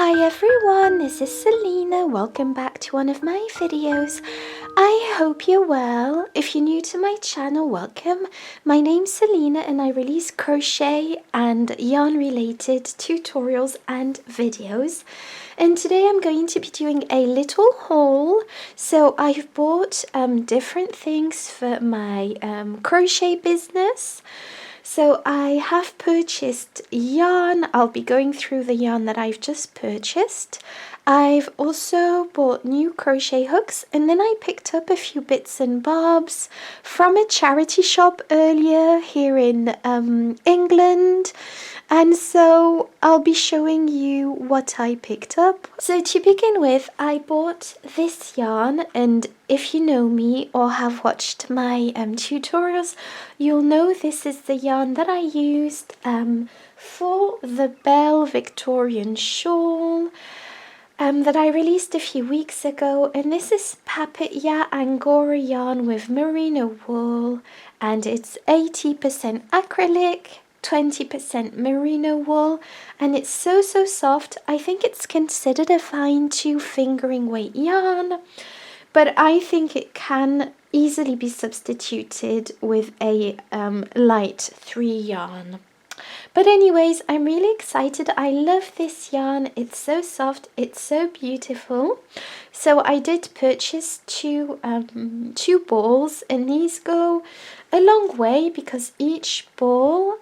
Hi everyone, this is Selina. Welcome back to one of my videos. I hope you're well. If you're new to my channel, welcome. My name's Selina and I release crochet and yarn related tutorials and videos. And today I'm going to be doing a little haul. So I've bought different things for my crochet business. So I have purchased yarn. I'll be going through the yarn that I've just purchased. I've also bought new crochet hooks, and then I picked up a few bits and bobs from a charity shop earlier here in England. And so I'll be showing you what I picked up. So to begin with, I bought this yarn, and if you know me or have watched my tutorials, you'll know this is the yarn that I used for the Belle Victorian shawl that I released a few weeks ago. And this is Papaya Angora yarn with merino wool, and it's 80% acrylic, 20% merino wool, and it's so soft. I think it's considered a fine 2 fingering weight yarn, but I think it can easily be substituted with a light 3 yarn. But anyways, I'm really excited. I love this yarn. It's so soft, it's so beautiful. So I did purchase two balls, and these go a long way because each ball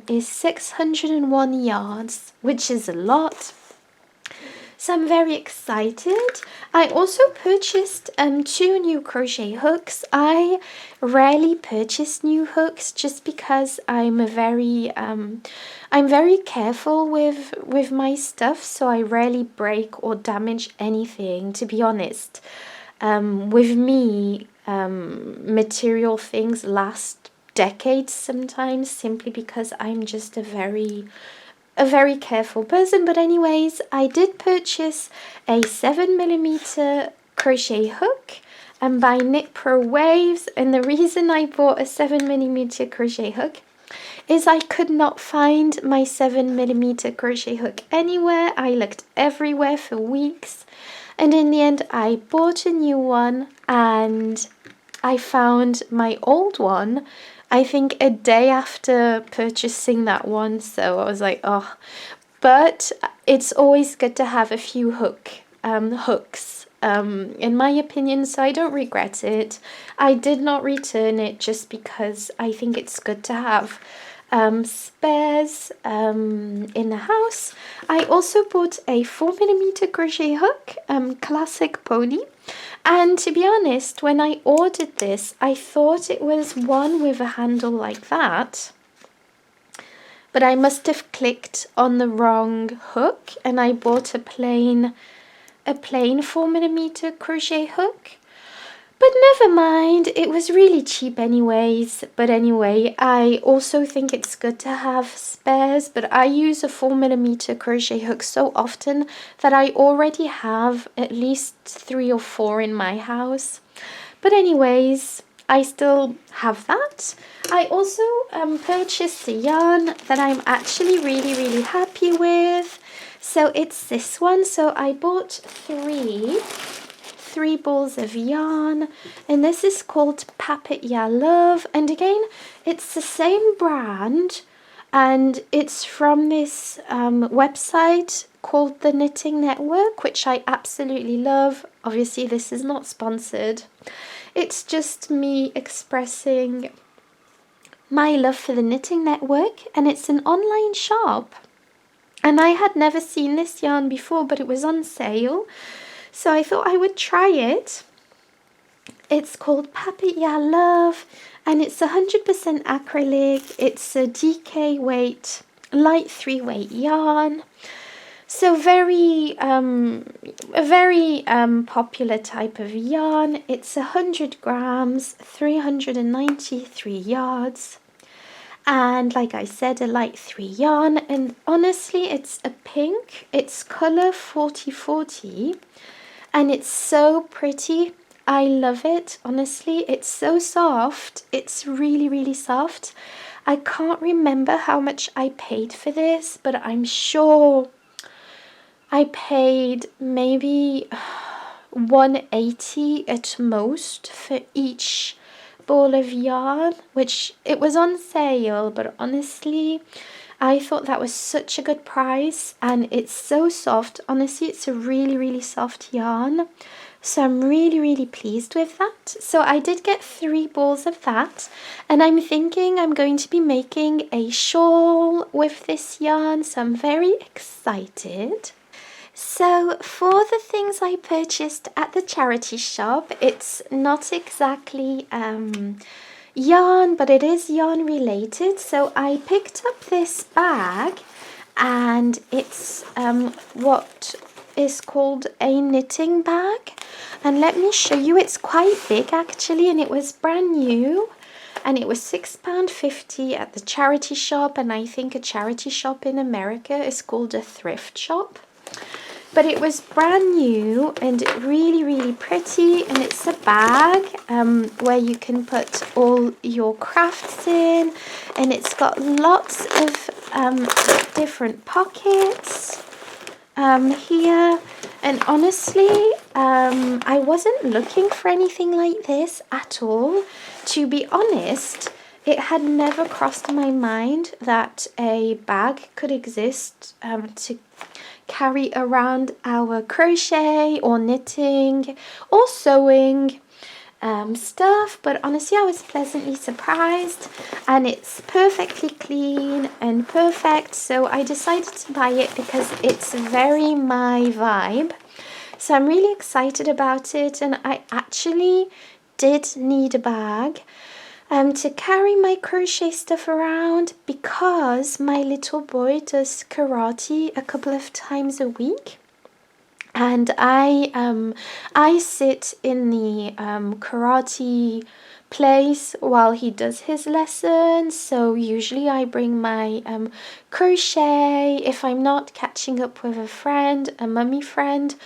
is 601 yards, which is a lot. So I'm very excited. I also purchased 2 new crochet hooks. I rarely purchase new hooks just because I'm very careful with my stuff, so I rarely break or damage anything, to be honest. With me, material things last decades sometimes, simply because I'm just a very careful person. But anyways, I did purchase a 7mm crochet hook by Knit Pro Waves, and the reason I bought a 7mm crochet hook is I could not find my 7mm crochet hook anywhere. I looked everywhere for weeks, and in the end I bought a new one, and I found my old one I think a day after purchasing that one, so I was like, oh. But it's always good to have a few hooks, in my opinion, so I don't regret it. I did not return it just because I think it's good to have spares in the house. I also bought a 4mm crochet hook, Classic Pony. And to be honest, when I ordered this, I thought it was one with a handle like that, but I must have clicked on the wrong hook, and I bought a plain 4mm crochet hook. But never mind, it was really cheap anyways. But anyway, I also think it's good to have spares, but I use a 4mm crochet hook so often that I already have at least 3 or 4 in my house. But anyways, I still have that. I also purchased a yarn that I'm actually really happy with. So it's this one. So I bought 3 balls of yarn, and this is called Papaya Love, and again it's the same brand, and it's from this website called the Knitting Network, which I absolutely love. Obviously this is not sponsored, it's just me expressing my love for the Knitting Network, and it's an online shop, and I had never seen this yarn before, but it was on sale. So I thought I would try it. It's called Papaya Love, and it's 100% acrylic. It's a DK weight, light 3 weight yarn. So a very popular type of yarn. It's 100 grams, 393 yards. And like I said, a light 3 yarn. And honestly, it's a pink. It's color 4040. And it's so pretty. I love it, honestly. It's so soft. It's really soft. I can't remember how much I paid for this, but I'm sure I paid maybe 180 at most for each ball of yarn, which it was on sale, but honestly I thought that was such a good price, and it's so soft. Honestly, it's a really soft yarn, so I'm really pleased with that. So I did get 3 balls of that, and I'm thinking I'm going to be making a shawl with this yarn, so I'm very excited. So for the things I purchased at the charity shop, it's not exactly yarn, but it is yarn related. So I picked up this bag, and it's what is called a knitting bag. And let me show you, it's quite big actually, and it was brand new. And it was £6.50 at the charity shop, and I think a charity shop in America is called a thrift shop. But it was brand new and really pretty, and it's a bag where you can put all your crafts in, and it's got lots of different pockets here. And honestly, I wasn't looking for anything like this at all. To be honest, it had never crossed my mind that a bag could exist to carry around our crochet or knitting or sewing stuff, but honestly I was pleasantly surprised, and it's perfectly clean and perfect, so I decided to buy it because it's very my vibe. So I'm really excited about it, and I actually did need a bag to carry my crochet stuff around, because my little boy does karate a couple of times a week, and I sit in the karate place while he does his lessons. So usually I bring my crochet. If I'm not catching up with a friend, a mummy friend,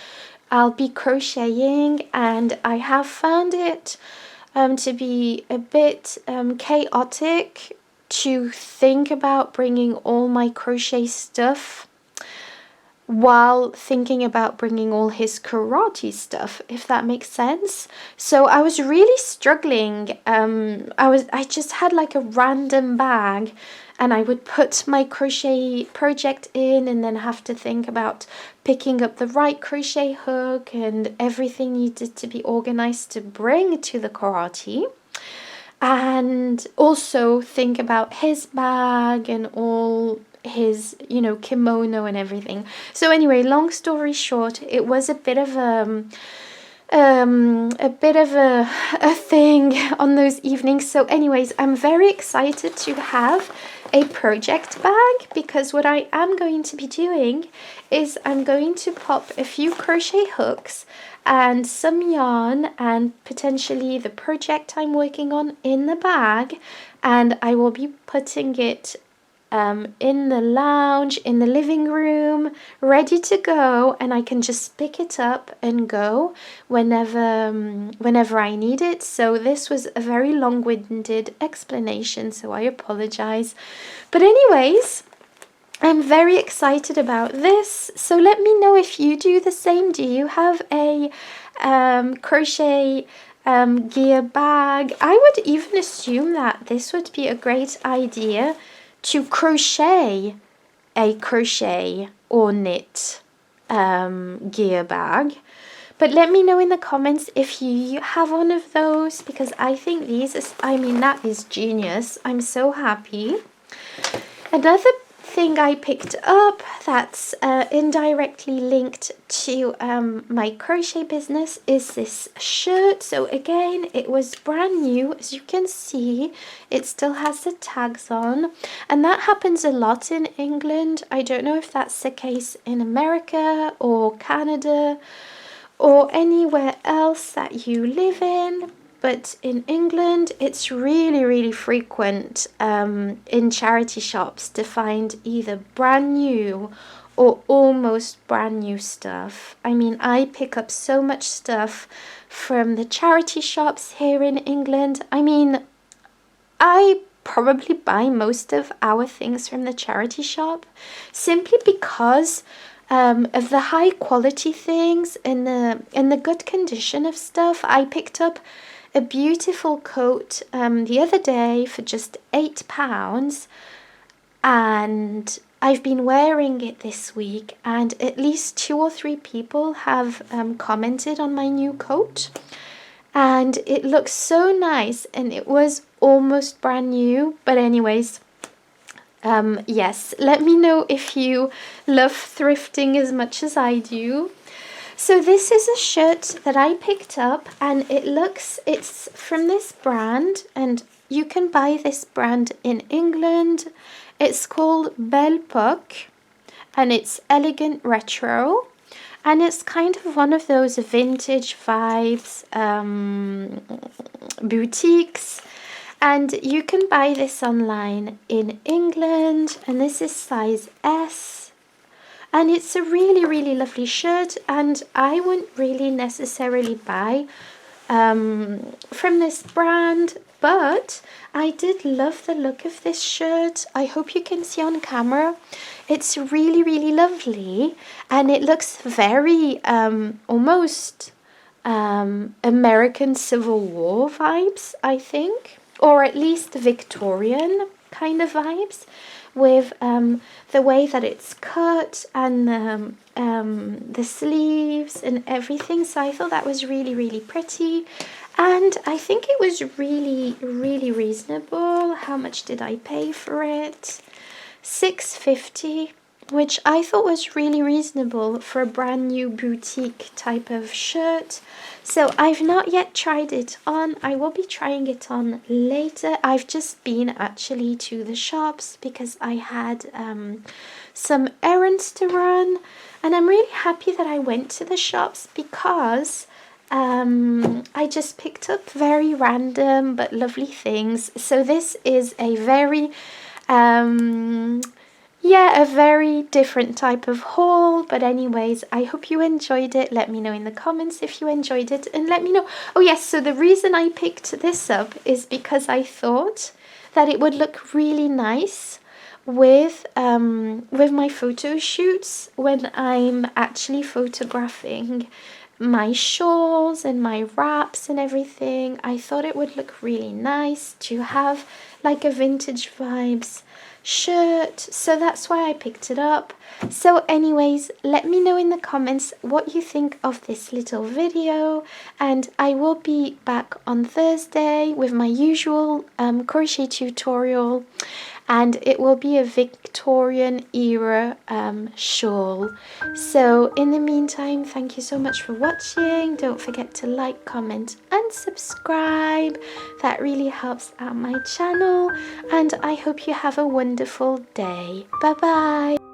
I'll be crocheting, and I have found it to be a bit chaotic to think about bringing all my crochet stuff while thinking about bringing all his karate stuff, if that makes sense. So I was really struggling. I just had like a random bag, and I would put my crochet project in and then have to think about picking up the right crochet hook, and everything needed to be organized to bring to the karate, and also think about his bag and all his, you know, kimono and everything. So anyway, long story short, it was a bit of a thing on those evenings. So anyways, I'm very excited to have a project bag, because what I am going to be doing is I'm going to pop a few crochet hooks and some yarn and potentially the project I'm working on in the bag, and I will be putting it in the lounge, in the living room, ready to go, and I can just pick it up and go whenever I need it. So this was a very long-winded explanation, so I apologize. But anyways, I'm very excited about this. So let me know if you do the same. Do you have a crochet gear bag? I would even assume that this would be a great idea to crochet a crochet or knit gear bag. But let me know in the comments if you have one of those, because I think that is genius. I'm so happy. Another thing I picked up that's indirectly linked to my crochet business is this shirt. So again, it was brand new. As you can see, it still has the tags on, and that happens a lot in England. I don't know if that's the case in America or Canada or anywhere else that you live in. But in England, it's really frequent in charity shops to find either brand new or almost brand new stuff. I mean, I pick up so much stuff from the charity shops here in England. I mean, I probably buy most of our things from the charity shop simply because of the high quality things and the good condition of stuff. I picked up a beautiful coat the other day for just £8, and I've been wearing it this week, and at least 2 or 3 people have commented on my new coat, and it looks so nice, and it was almost brand new. But anyways, yes, let me know if you love thrifting as much as I do. So this is a shirt that I picked up, and it's from this brand, and you can buy this brand in England. It's called Belle Époque, and it's elegant retro, and it's kind of one of those vintage vibes boutiques. And you can buy this online in England, and this is size S. And it's a really, really lovely shirt, and I wouldn't really necessarily buy from this brand, but I did love the look of this shirt. I hope you can see on camera. It's really, really lovely, and it looks very almost American Civil War vibes, I think, or at least Victorian kind of vibes, with the way that it's cut and the sleeves and everything. So I thought that was really, really pretty, and I think it was really, really reasonable. How much did I pay for it? £6.50, which I thought was really reasonable for a brand new boutique type of shirt. So I've not yet tried it on. I will be trying it on later. I've just been actually to the shops because I had some errands to run, and I'm really happy that I went to the shops because I just picked up very random but lovely things. So this is a very a very different type of haul. But anyways, I hope you enjoyed it. Let me know in the comments if you enjoyed it, and let me know. Oh yes, so the reason I picked this up is because I thought that it would look really nice with my photo shoots when I'm actually photographing my shawls and my wraps and everything. I thought it would look really nice to have like a vintage vibes shirt, so that's why I picked it up. So anyways, let me know in the comments what you think of this little video, and I will be back on Thursday with my usual crochet tutorial, and it will be a Victorian era shawl. So in the meantime, thank you so much for watching. Don't forget to like, comment and subscribe. That really helps out my channel, and I hope you have a wonderful day. Bye bye.